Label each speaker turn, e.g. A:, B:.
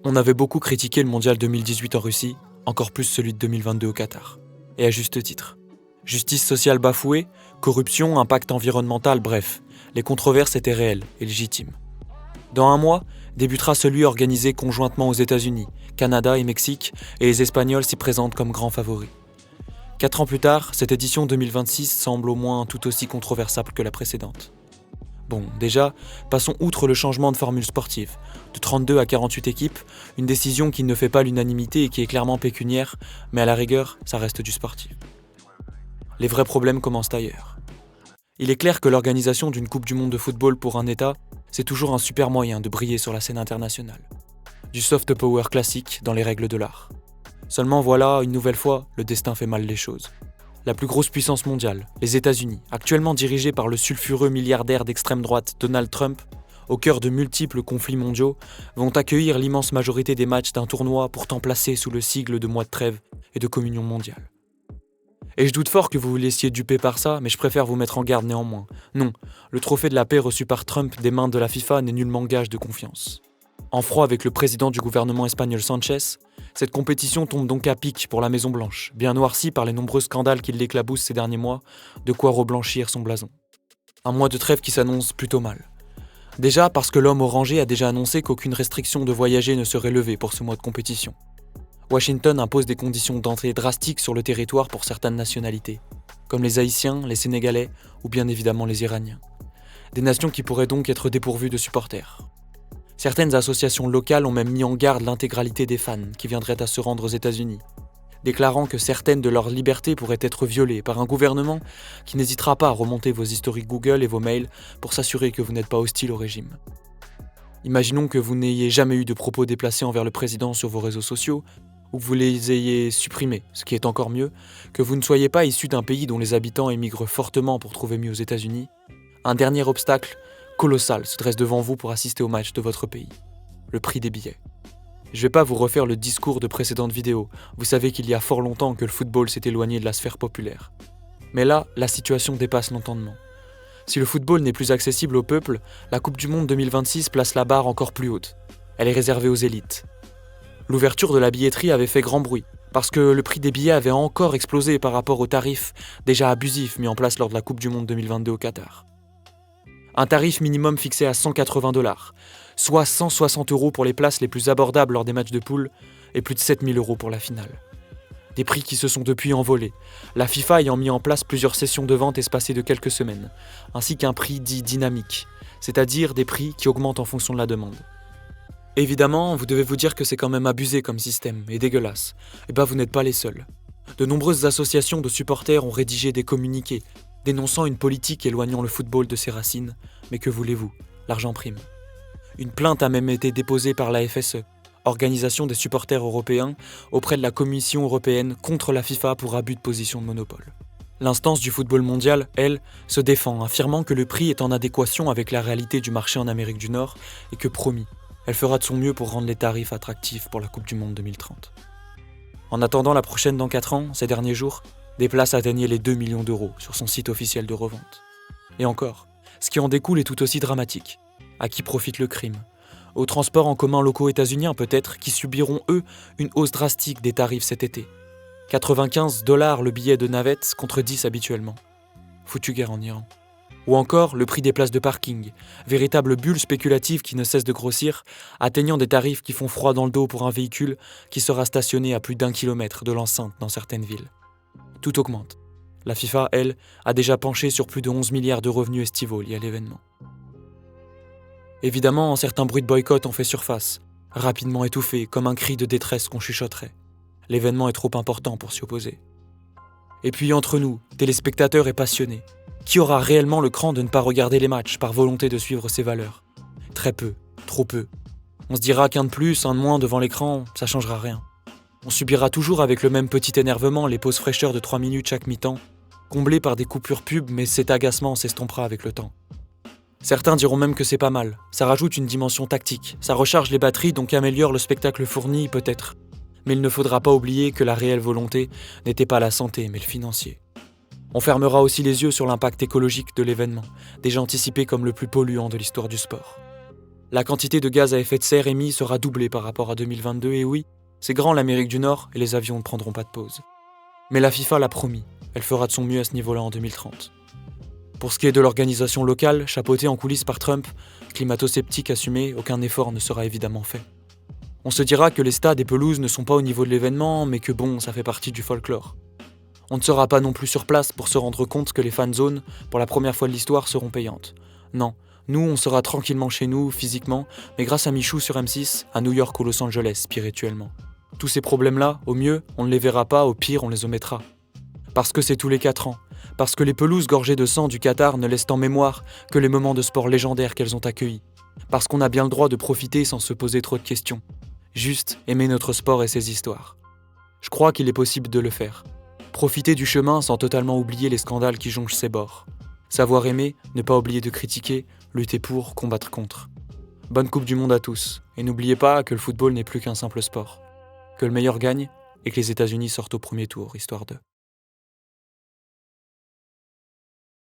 A: On avait beaucoup critiqué le mondial 2018 en Russie, encore plus celui de 2022 au Qatar. Et à juste titre. Justice sociale bafouée, corruption, impact environnemental, bref, les controverses étaient réelles et légitimes. Dans un mois, débutera celui organisé conjointement aux États-Unis, Canada et Mexique, et les Espagnols s'y présentent comme grands favoris. 4 ans plus tard, cette édition 2026 semble au moins tout aussi controversable que la précédente. Bon, déjà, passons outre le changement de formule sportive. De 32 à 48 équipes, une décision qui ne fait pas l'unanimité et qui est clairement pécuniaire, mais à la rigueur, ça reste du sportif. Les vrais problèmes commencent ailleurs. Il est clair que l'organisation d'une Coupe du Monde de football pour un État, c'est toujours un super moyen de briller sur la scène internationale. Du soft power classique dans les règles de l'art. Seulement voilà, une nouvelle fois, le destin fait mal les choses. La plus grosse puissance mondiale, les États-Unis, actuellement dirigés par le sulfureux milliardaire d'extrême droite Donald Trump, au cœur de multiples conflits mondiaux, vont accueillir l'immense majorité des matchs d'un tournoi pourtant placé sous le sigle de mois de trêve et de communion mondiale. Et je doute fort que vous vous laissiez duper par ça, mais je préfère vous mettre en garde néanmoins. Non, le trophée de la paix reçu par Trump des mains de la FIFA n'est nullement gage de confiance. En froid avec le président du gouvernement espagnol Sanchez, cette compétition tombe donc à pic pour la Maison-Blanche, bien noircie par les nombreux scandales qui l'éclaboussent ces derniers mois, de quoi reblanchir son blason. Un mois de trêve qui s'annonce plutôt mal. Déjà parce que l'homme orangé a déjà annoncé qu'aucune restriction de voyager ne serait levée pour ce mois de compétition. Washington impose des conditions d'entrée drastiques sur le territoire pour certaines nationalités, comme les Haïtiens, les Sénégalais ou bien évidemment les Iraniens. Des nations qui pourraient donc être dépourvues de supporters. Certaines associations locales ont même mis en garde l'intégralité des fans qui viendraient à se rendre aux États-Unis, déclarant que certaines de leurs libertés pourraient être violées par un gouvernement qui n'hésitera pas à remonter vos historiques Google et vos mails pour s'assurer que vous n'êtes pas hostile au régime. Imaginons que vous n'ayez jamais eu de propos déplacés envers le président sur vos réseaux sociaux, ou que vous les ayez supprimés, ce qui est encore mieux, que vous ne soyez pas issu d'un pays dont les habitants émigrent fortement pour trouver mieux aux États-Unis. Un dernier obstacle colossal se dresse devant vous pour assister au match de votre pays. Le prix des billets. Je vais pas vous refaire le discours de précédentes vidéos, vous savez qu'il y a fort longtemps que le football s'est éloigné de la sphère populaire. Mais là, la situation dépasse l'entendement. Si le football n'est plus accessible au peuple, la Coupe du Monde 2026 place la barre encore plus haute. Elle est réservée aux élites. L'ouverture de la billetterie avait fait grand bruit, parce que le prix des billets avait encore explosé par rapport aux tarifs déjà abusifs mis en place lors de la Coupe du Monde 2022 au Qatar. Un tarif minimum fixé à 180 $, soit 160 € pour les places les plus abordables lors des matchs de poule et plus de 7000 € pour la finale. Des prix qui se sont depuis envolés, la FIFA ayant mis en place plusieurs sessions de vente espacées de quelques semaines, ainsi qu'un prix dit dynamique, c'est-à-dire des prix qui augmentent en fonction de la demande. Évidemment, vous devez vous dire que c'est quand même abusé comme système et dégueulasse. Et vous n'êtes pas les seuls. De nombreuses associations de supporters ont rédigé des communiqués dénonçant une politique éloignant le football de ses racines, mais que voulez-vous, l'argent prime. Une plainte a même été déposée par la FSE, Organisation des supporters européens, auprès de la Commission européenne contre la FIFA pour abus de position de monopole. L'instance du football mondial, elle, se défend, affirmant que le prix est en adéquation avec la réalité du marché en Amérique du Nord et que, promis, elle fera de son mieux pour rendre les tarifs attractifs pour la Coupe du Monde 2030. En attendant la prochaine dans 4 ans, ces derniers jours, des places atteignaient les 2 millions € sur son site officiel de revente. Et encore, ce qui en découle est tout aussi dramatique. À qui profite le crime ? Aux transports en commun locaux états-uniens peut-être, qui subiront eux une hausse drastique des tarifs cet été. 95 $ le billet de navette contre 10 habituellement. Foutue guerre en Iran. Ou encore le prix des places de parking, véritable bulle spéculative qui ne cesse de grossir, atteignant des tarifs qui font froid dans le dos pour un véhicule qui sera stationné à plus d'1 kilomètre de l'enceinte dans certaines villes. Tout augmente. La FIFA, elle, a déjà penché sur plus de 11 milliards de revenus estivaux liés à l'événement. Évidemment, certains bruits de boycott ont fait surface, rapidement étouffés comme un cri de détresse qu'on chuchoterait. L'événement est trop important pour s'y opposer. Et puis entre nous, téléspectateurs et passionnés, qui aura réellement le cran de ne pas regarder les matchs par volonté de suivre ses valeurs ? Très peu, trop peu. On se dira qu'un de plus, un de moins devant l'écran, ça changera rien. On subira toujours avec le même petit énervement les pauses fraîcheurs de 3 minutes chaque mi-temps, comblées par des coupures pub, mais cet agacement s'estompera avec le temps. Certains diront même que c'est pas mal, ça rajoute une dimension tactique, ça recharge les batteries donc améliore le spectacle fourni peut-être. Mais il ne faudra pas oublier que la réelle volonté n'était pas la santé mais le financier. On fermera aussi les yeux sur l'impact écologique de l'événement, déjà anticipé comme le plus polluant de l'histoire du sport. La quantité de gaz à effet de serre émis sera doublée par rapport à 2022 et oui, c'est grand l'Amérique du Nord et les avions ne prendront pas de pause. Mais la FIFA l'a promis, elle fera de son mieux à ce niveau-là en 2030. Pour ce qui est de l'organisation locale, chapeautée en coulisses par Trump, climato-sceptique assumé, aucun effort ne sera évidemment fait. On se dira que les stades et pelouses ne sont pas au niveau de l'événement, mais que bon, ça fait partie du folklore. On ne sera pas non plus sur place pour se rendre compte que les fan zones, pour la première fois de l'histoire, seront payantes. Non, nous, on sera tranquillement chez nous, physiquement, mais grâce à Michou sur M6, à New York ou Los Angeles, spirituellement. Tous ces problèmes-là, au mieux, on ne les verra pas, au pire, on les omettra. Parce que c'est tous les 4 ans. Parce que les pelouses gorgées de sang du Qatar ne laissent en mémoire que les moments de sport légendaires qu'elles ont accueillis. Parce qu'on a bien le droit de profiter sans se poser trop de questions. Juste aimer notre sport et ses histoires. Je crois qu'il est possible de le faire. Profiter du chemin sans totalement oublier les scandales qui jonchent ses bords. Savoir aimer, ne pas oublier de critiquer, lutter pour, combattre contre. Bonne Coupe du Monde à tous, et n'oubliez pas que le football n'est plus qu'un simple sport. Que le meilleur gagne, et que les États-Unis sortent au premier tour, histoire de...